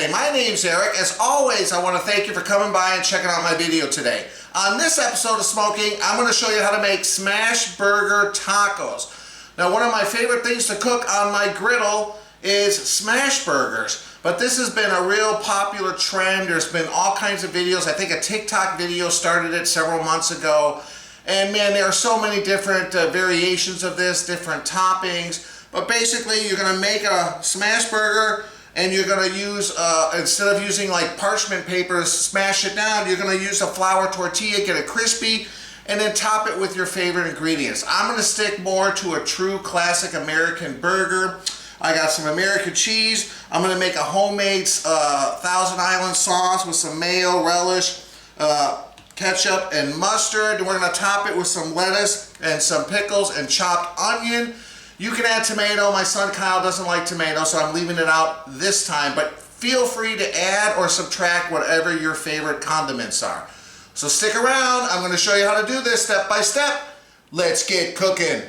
today? My name's Eric. As always, I want to thank you for coming by and checking out my video today. On this episode of Smo'King, I'm going to show you how to make smash burger tacos. Now, one of my favorite things to cook on my griddle is smash burgers. But this has been a real popular trend. There's been all kinds of videos. I think a TikTok video started it several months ago. And man, there are so many different variations of this, different toppings. But basically, you're going to make a smash burger and you're going to use, instead of using like parchment paper to smash it down, you're going to use a flour tortilla, get it crispy, and then top it with your favorite ingredients. I'm going to stick more to a true classic American burger. I got some American cheese. I'm going to make a homemade Thousand Island sauce with some mayo, relish, ketchup, and mustard. And we're going to top it with some lettuce and some pickles and chopped onion. You can add tomato. My son Kyle doesn't like tomato, so I'm leaving it out this time. But feel free to add or subtract whatever your favorite condiments are. So stick around. I'm going to show you how to do this step by step. Let's get cooking.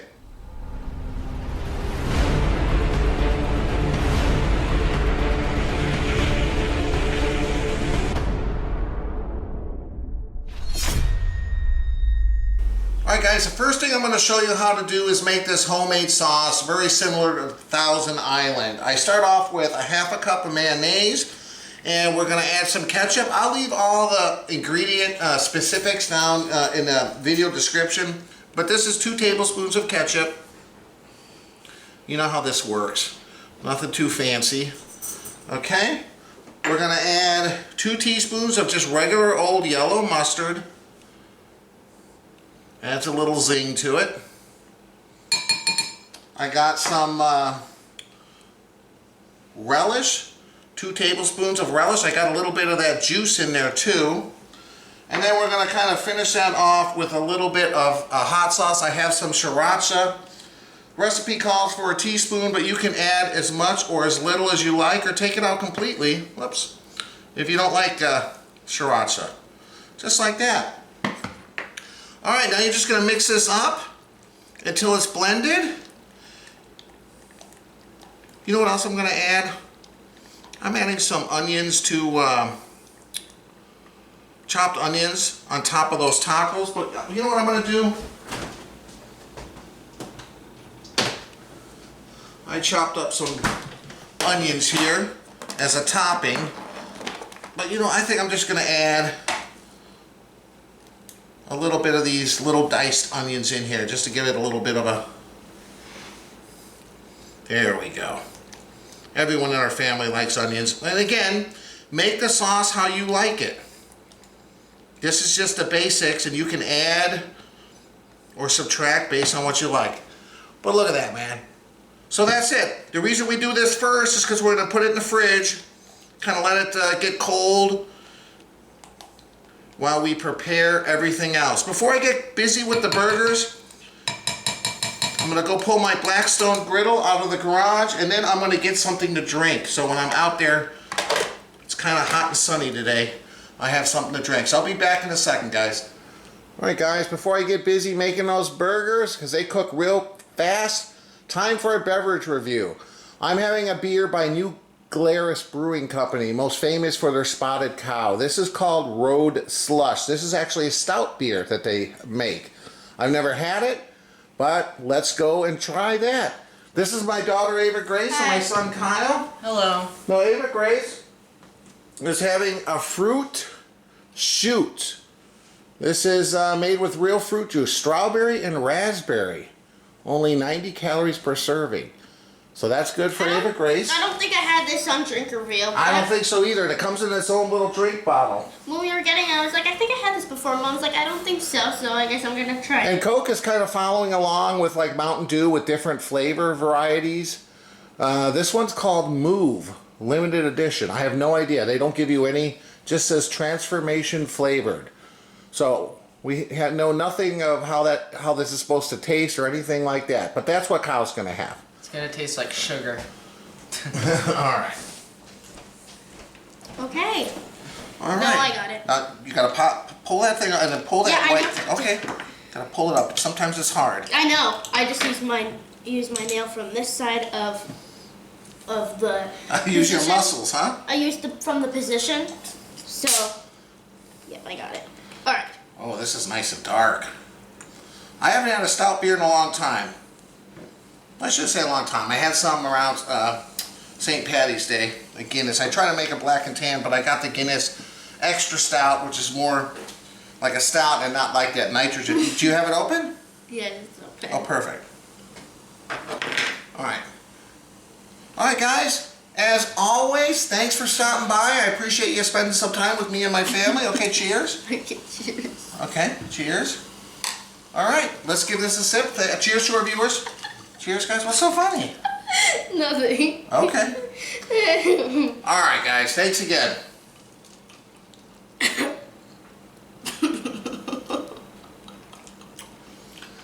Alright guys, the first thing I'm going to show you how to do is make this homemade sauce, very similar to Thousand Island. I start off with a half a cup of mayonnaise, and we're going to add some ketchup. I'll leave all the ingredient specifics down in the video description, but this is 2 tablespoons of ketchup. You know how this works. Nothing too fancy. Okay, we're going to add 2 teaspoons of just regular old yellow mustard. Adds a little zing to it. I got some relish, 2 tablespoons of relish. I got a little bit of that juice in there too. And then we're going to kind of finish that off with a little bit of hot sauce. I have some sriracha. Recipe calls for a teaspoon, but you can add as much or as little as you like, or take it out completely. Whoops. If you don't like sriracha. Just like that. Alright, now you're just going to mix this up until it's blended. You know what else I'm going to add? I'm adding some onions to, chopped onions on top of those tacos. But you know what I'm going to do? I chopped up some onions here as a topping. But you know, I think I'm just going to add a little bit of these little diced onions in here just to give it a little bit of a... There we go. Everyone in our family likes onions. And again, make the sauce how you like it. This is just the basics, and you can add or subtract based on what you like. But look at that, man. So that's it. The reason we do this first is because we're going to put it in the fridge, kind of let it get cold, while we prepare everything else. Before I get busy with the burgers, I'm going to go pull my Blackstone griddle out of the garage, and then I'm going to get something to drink. So when I'm out there, it's kind of hot and sunny today, I have something to drink. So I'll be back in a second, guys. Alright guys, before I get busy making those burgers, because they cook real fast, time for a beverage review. I'm having a beer by New Glarus Brewing Company, most famous for their spotted cow. This is called Road Slush. This is actually a stout beer that they make. I've never had it, but let's go and try that. This is my daughter Ava Grace. Hi. And my son Kyle. Hello. Now Ava Grace is having a fruit shoot. This is made with real fruit juice, strawberry and raspberry. Only 90 calories per serving. So that's good for Ava Grace. I don't think I had this on drink review. I don't think so either. It comes in its own little drink bottle. When we were getting it, I was like, I think I had this before. Mom's like, I don't think so, so I guess I'm going to try it. And Coke is kind of following along with like Mountain Dew with different flavor varieties. This one's called Move, limited edition. I have no idea. They don't give you any, just says transformation flavored. So we know nothing of how this is supposed to taste or anything like that. But that's what Kyle's going to have. It's gonna taste like sugar. Alright. Okay. Alright. No, I got it. You gotta pull that thing and then pull that white thing. Okay. Gotta pull it up. Sometimes it's hard. I know. I just use my nail from this side of of the Use your position. muscles, huh? I used from the position. So, yep, I got it. All right. Oh, this is nice and dark. I haven't had a stout beer in a long time. I should say a long time. I had some around St. Patty's Day, a Guinness. I try to make a black and tan, but I got the Guinness Extra Stout, which is more like a stout and not like that nitrogen. Do you have it open? Yeah, it's okay. Oh, perfect. All right. All right, guys. As always, thanks for stopping by. I appreciate you spending some time with me and my family. Okay, cheers. Okay, cheers. Okay, cheers. All right, let's give this a sip. Cheers to our viewers. Cheers, guys. What's so funny? Nothing. Okay. All right, guys. Thanks again.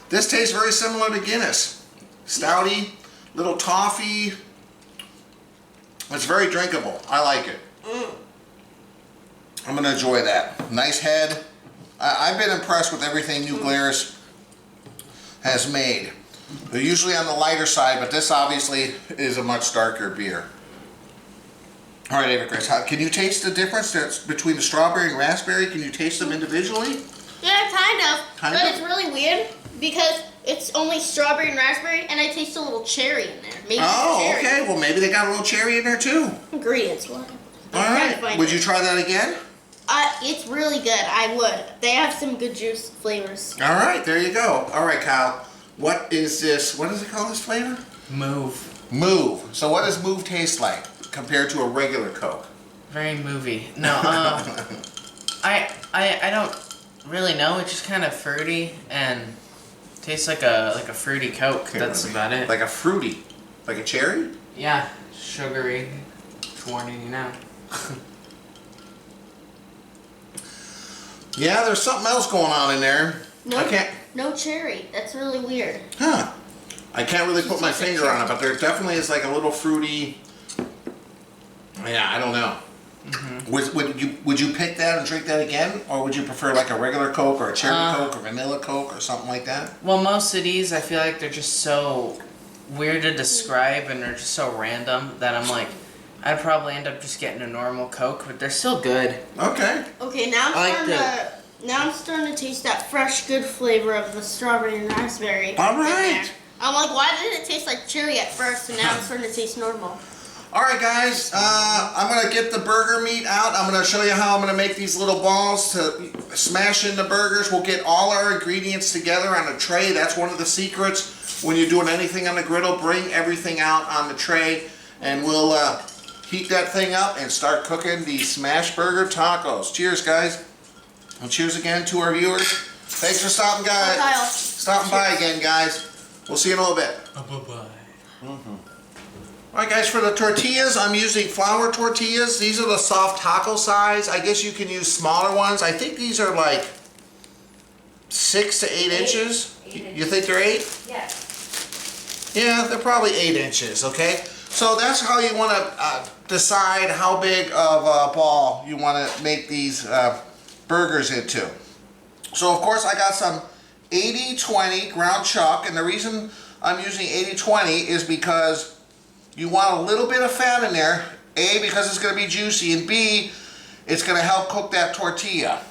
This tastes very similar to Guinness. Stouty, little toffee. It's very drinkable. I like it. I'm going to enjoy that. Nice head. I've been impressed with everything New Glarus has made. They're usually on the lighter side, but this obviously is a much darker beer. All right, Ava Grace, can you taste the difference between the strawberry and raspberry? Can you taste them individually? Yeah, kind of. Kind but of? it's really weird because it's only strawberry and raspberry, and I taste a little cherry in there. Maybe Oh, cherry. okay. Well, maybe they got a little cherry in there too. Ingredients, what? All right. Would you try that again? It's really good. I would. They have some good juice flavors. All right, there you go. All right, Kyle. What is this? What does it call this flavor? Move. Move. So what does Move taste like compared to a regular Coke? Very movie. No, I don't really know. It's just kind of fruity and tastes like a fruity Coke. That's about it. Like a fruity, like a cherry? Yeah, sugary. $1.89. Yeah, there's something else going on in there. No cherry. That's really weird. Huh. I can't really put my finger on it, but there definitely is like a little fruity. Yeah, I don't know. Mm-hmm. Would you pick that and drink that again, or would you prefer like a regular Coke or a cherry Coke or vanilla Coke or something like that? Well, most of these I feel like they're just so weird to describe and they're just so random that I'm like, I'd probably end up just getting a normal Coke, but they're still good. Okay. Okay, now I'm starting to taste that fresh, good flavor of the strawberry and raspberry. All right. I'm like, why did it taste like cherry at first, and now it's starting to taste normal? All right, guys. I'm gonna get the burger meat out. I'm gonna show you how I'm gonna make these little balls to smash into burgers. We'll get all our ingredients together on a tray. That's one of the secrets when you're doing anything on the griddle. Bring everything out on the tray, and we'll heat that thing up and start cooking the smash burger tacos. Cheers, guys. And cheers again to our viewers. Thanks for stopping by again, guys. We'll see you in a little bit. Bye-bye. All right, guys, for the tortillas, I'm using flour tortillas. These are the soft taco size. I guess you can use smaller ones. I think these are like 6 to 8 inches. You think they're 8? Yes. Yeah, they're probably 8 inches, okay? So that's how you want to decide how big of a ball you want to make these burgers into. So, of course, I got some 80-20 ground chuck, and the reason I'm using 80-20 is because you want a little bit of fat in there. A, because it's going to be juicy, and B, it's going to help cook that tortilla.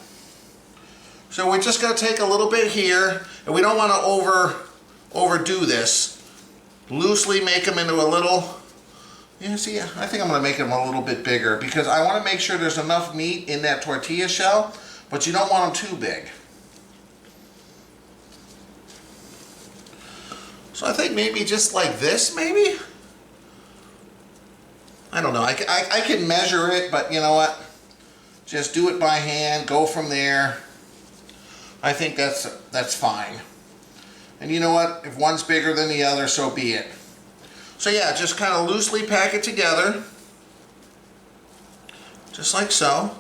So we're just going to take a little bit here, and we don't want to overdo this. Loosely make them into a little, you see, I think I'm going to make them a little bit bigger because I want to make sure there's enough meat in that tortilla shell, but you don't want them too big. So I think maybe just like this, maybe? I don't know. I can measure it, but you know what? Just do it by hand. Go from there. I think that's fine. And you know what? If one's bigger than the other, so be it. So yeah, just kind of loosely pack it together. Just like so.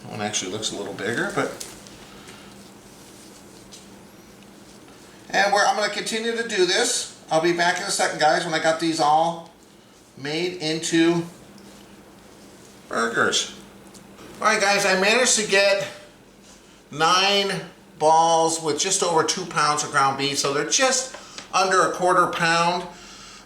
That one actually looks a little bigger, but... And I'm going to continue to do this. I'll be back in a second, guys, when I got these all made into burgers. Alright, guys, I managed to get 9 balls with just over 2 pounds of ground beef, so they're just under a 1/4 pound.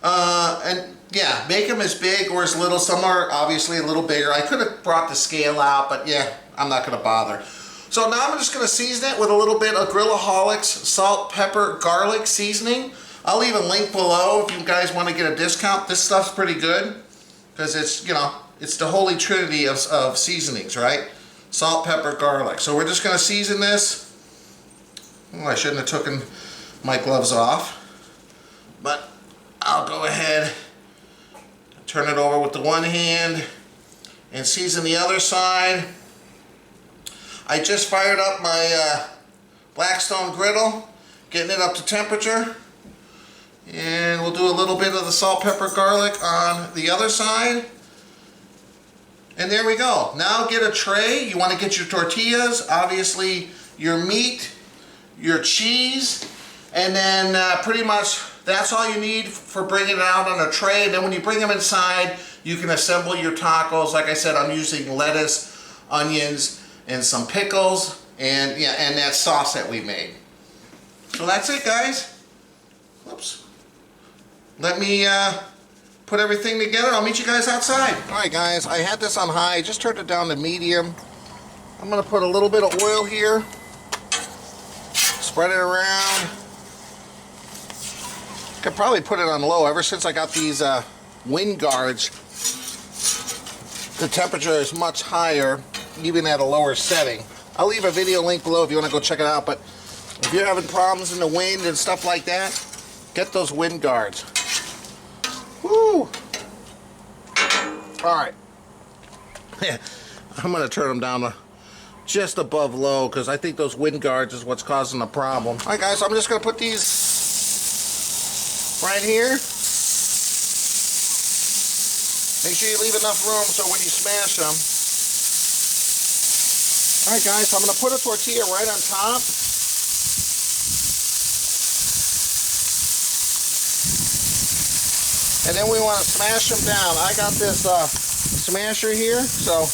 And yeah, make them as big or as little. Some are obviously a little bigger. I could have brought the scale out, but yeah, I'm not going to bother. So now I'm just going to season it with a little bit of Grillaholic's salt, pepper, garlic seasoning. I'll leave a link below if you guys want to get a discount. This stuff's pretty good because it's, you know, it's the holy trinity of seasonings, right? Salt, pepper, garlic. So we're just going to season this. Oh, I shouldn't have taken my gloves off, but I'll go ahead, turn it over with the one hand and season the other side. I just fired up my Blackstone griddle, getting it up to temperature. And we'll do a little bit of the salt, pepper, garlic on the other side. And there we go. Now get a tray. You want to get your tortillas, obviously your meat, your cheese, and then pretty much that's all you need for bringing it out on a tray. And then when you bring them inside, you can assemble your tacos. Like I said, I'm using lettuce, onions, and some pickles, and yeah, and that sauce that we made. So that's it, guys. Whoops. Let me put everything together. I'll meet you guys outside. All right, guys, I had this on high. Just turned it down to medium. I'm gonna put a little bit of oil here. Spread it around. Could probably put it on low. Ever since I got these wind guards, the temperature is much higher, even at a lower setting. I'll leave a video link below if you want to go check it out. But if you're having problems in the wind and stuff like that, get those wind guards. Woo! Alright. I'm going to turn them down to just above low because I think those wind guards is what's causing the problem. Alright, guys, so I'm just going to put these right here. Make sure you leave enough room so when you smash them. Alright, guys, so I'm going to put a tortilla right on top. And then we want to smash them down. I got this smasher here, so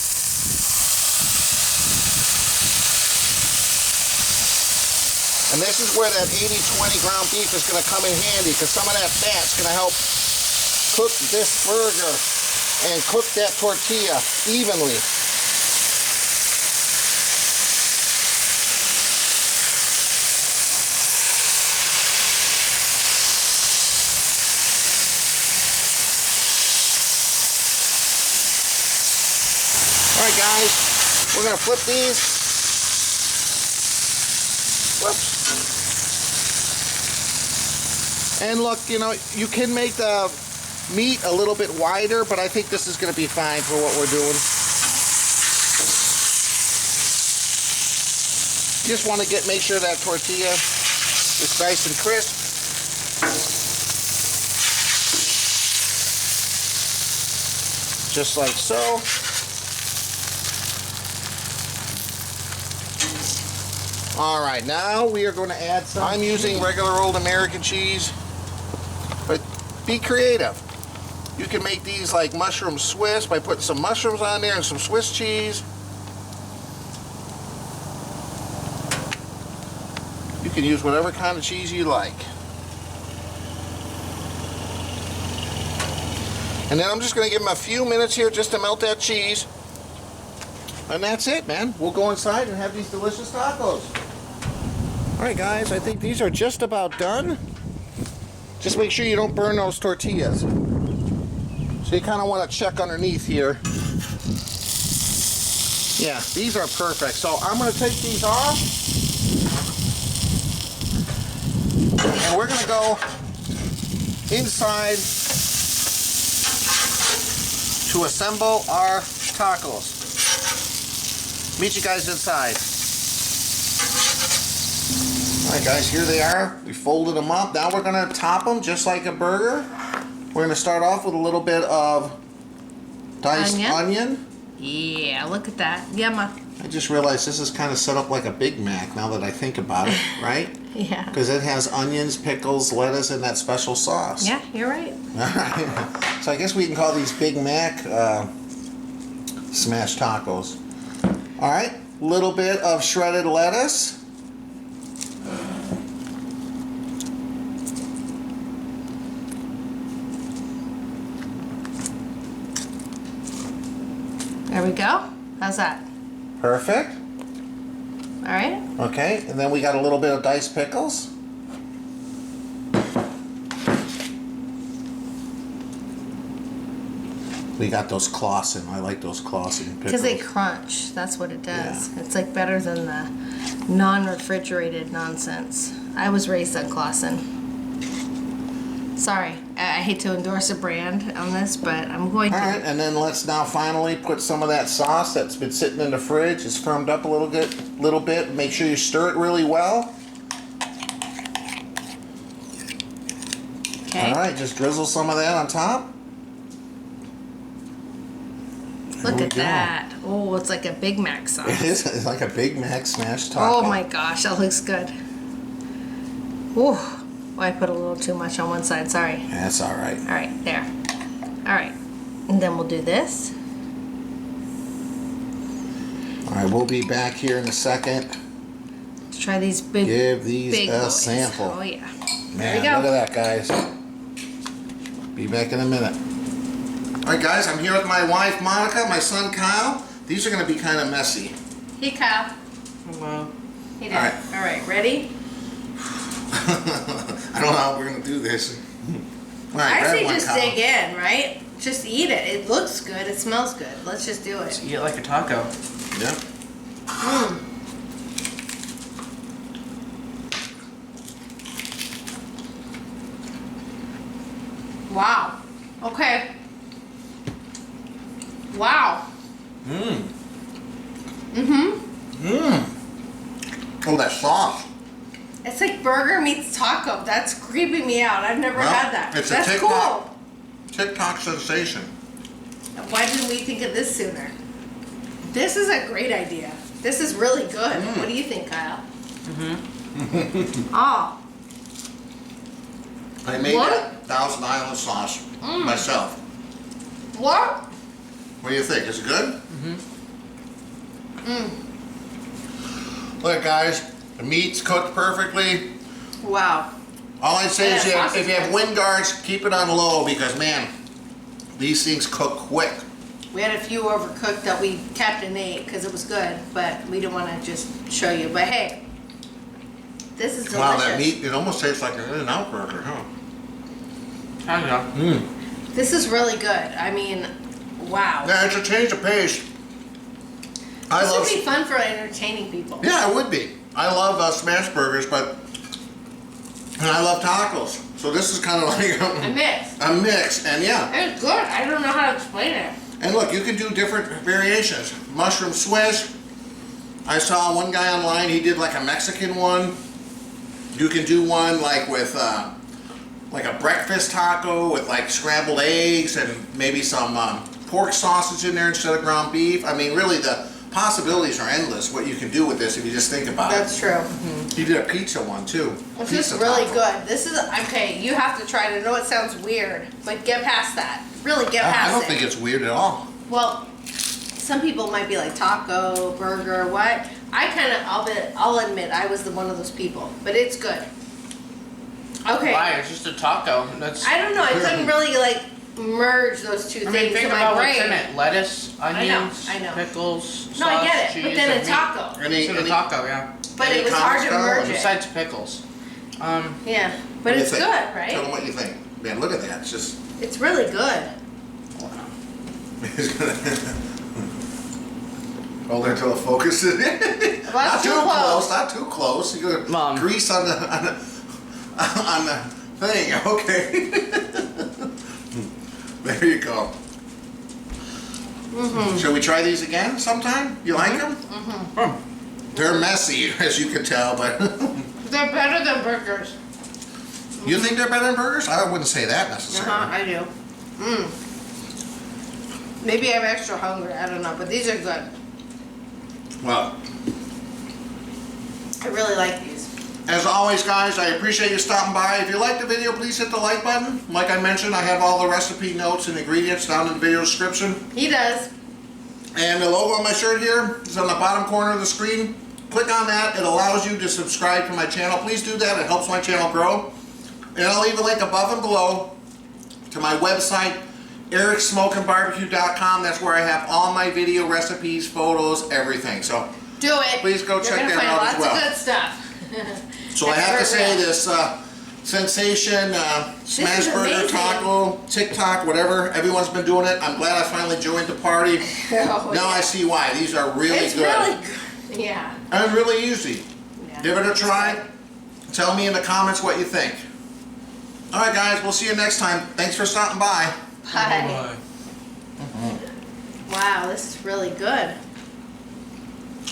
and this is where that 80-20 ground beef is going to come in handy because some of that fat's going to help cook this burger and cook that tortilla evenly. Alright, guys, we're going to flip these. Whoops. And look, you know, you can make the meat a little bit wider, but I think this is going to be fine for what we're doing. You just want to make sure that tortilla is nice and crisp. Just like so. Alright, now we are going to add some. I'm using regular old American cheese, but be creative. You can make these like mushroom Swiss by putting some mushrooms on there and some Swiss cheese. You can use whatever kind of cheese you like. And then I'm just going to give them a few minutes here just to melt that cheese. And that's it, man. We'll go inside and have these delicious tacos. Alright, guys, I think these are just about done. Just make sure you don't burn those tortillas. So you kind of want to check underneath here. Yeah, these are perfect. So I'm going to take these off. And we're going to go inside to assemble our tacos. Meet you guys inside. Alright, guys, here they are. We folded them up. Now we're going to top them just like a burger. We're going to start off with a little bit of diced onion. Yeah, look at that. Yumma. I just realized this is kind of set up like a Big Mac now that I think about it, right? Yeah. Because it has onions, pickles, lettuce, and that special sauce. Yeah, you're right. Alright. So I guess we can call these Big Mac smashed tacos. Alright, little bit of shredded lettuce. There we go. How's that? Perfect. All right. Okay, and then we got a little bit of diced pickles. We got those Clausen. I like those Clausen pickles. Because they crunch. That's what it does. Yeah. It's like better than the non-refrigerated nonsense. I was raised on Clausen. Sorry, I hate to endorse a brand on this, but I'm going to. All right, and then let's now finally put some of that sauce that's been sitting in the fridge. It's firmed up a little bit. Make sure you stir it really well. Okay. All right, just drizzle some of that on top. Look at that. Oh, it's like a Big Mac sauce. It is. It's like a Big Mac smashed taco. Oh my gosh, that looks good. Ooh. Oh, I put a little too much on one side, sorry. That's all right. All right, there. All right, and then we'll do this. All right, we'll be back here in a second. Let's try these big, Give these big a boys. sample. Oh yeah. Man, There we go. look at that, guys. Be back in a minute. All right, guys, I'm here with my wife, Monica, my son, Kyle. These are going to be kind of messy. Hey, Kyle. Hello. Hey, Dad. All right, ready? I don't know how we're going to do this. All right, I grab say one, just Kyle. dig in, right? Just eat it. It looks good. It smells good. Let's just do it. Eat it like a taco. Yeah. Mm. Wow. Okay. Wow. Mmm. Mm-hmm. Mmm. Oh, that sauce. It's like burger meets taco. That's creeping me out. I've never Well, had that. it's a That's TikTok. cool. TikTok sensation. Why didn't we think of this sooner? This is a great idea. This is really good. What do you think, Kyle? Mm-hmm. Oh. I made What? that Thousand Island sauce myself. What? What do you think? Is it good? Mm-hmm. Mm. Look, guys, the meat's cooked perfectly. Wow. All I'd say is Yeah, if you have wind guards, keep it on low because, man, these things cook quick. We had a few overcooked that we kept and ate because it was good, but we didn't want to just show you. But hey, this is delicious. Wow, that meat, it almost tastes like an In-N-Out burger, huh? Kind of. Mmm. This is really good. I mean, wow. Yeah, it's a change of pace. This would be fun for entertaining people. Yeah, it would be. I love smash burgers, but and I love tacos. So this is kind of like A mix. a mix, and yeah. It's good. I don't know how to explain it. And look, you can do different variations. Mushroom Swiss. I saw one guy online, he did like a Mexican one. You can do one like with like a breakfast taco with like scrambled eggs and maybe some pork sausage in there instead of ground beef. I mean, really the possibilities are endless what you can do with this if you just think about That's it. true. He did a pizza one too. This Pizza is really taco. good. This is, okay, you have to try it. I know it sounds weird, but get past that. Really get I past don't it. think it's weird at all. Well, some people might be like taco, burger, what? I kind of, I'll admit, I was one of those people, but it's good. Okay. Why? It's just a taco. That's. I don't know. I couldn't really like merge those two I mean, things think in my about brain. what's in it. Lettuce, onions, I know. pickles, No, I sauce, get it. cheese, But then and a meat. taco. It's in a taco, yeah. But Any it was hard to comments, Kyle? merge it. Besides pickles. Yeah. What But do you it's think? good, Tell right? them what you think. Man, look at that. It's just... It's really good. Hold there until it focuses. Well, Not that's too too close. close. Not too close. You're gonna Mom. grease on the thing. Okay. There you go. Shall we try these again sometime? You like them? They're messy, as you can tell, but They're better than burgers. you think they're better than burgers? I wouldn't say that necessarily. I do. Maybe I'm extra hungry. I don't know, but these are good. Well, I really like these. as always, guys, I appreciate you stopping by. If you like the video, please hit the like button. Like I mentioned, I have all the recipe notes and ingredients down in the video description. He does. And the logo on my shirt here is on the bottom corner of the screen. Click on that. It allows you to subscribe to my channel. Please do that. It helps my channel grow. And I'll leave a link above and below to my website ericsmokingbbq.com. That's where I have all my video recipes, photos, everything. So Do it. please go check You're that gonna out find as lots well. of good stuff. So I have to say this sensation smash is burger amazing. taco, TikTok, whatever, everyone's been doing it. I'm glad I finally joined the party. Oh, Now I see why. These are really it's good. really good. Yeah. And really easy. Yeah. Give it a try. Tell me in the comments what you think. Alright guys, we'll see you next time. Thanks for stopping by. Bye. Wow, this is really good.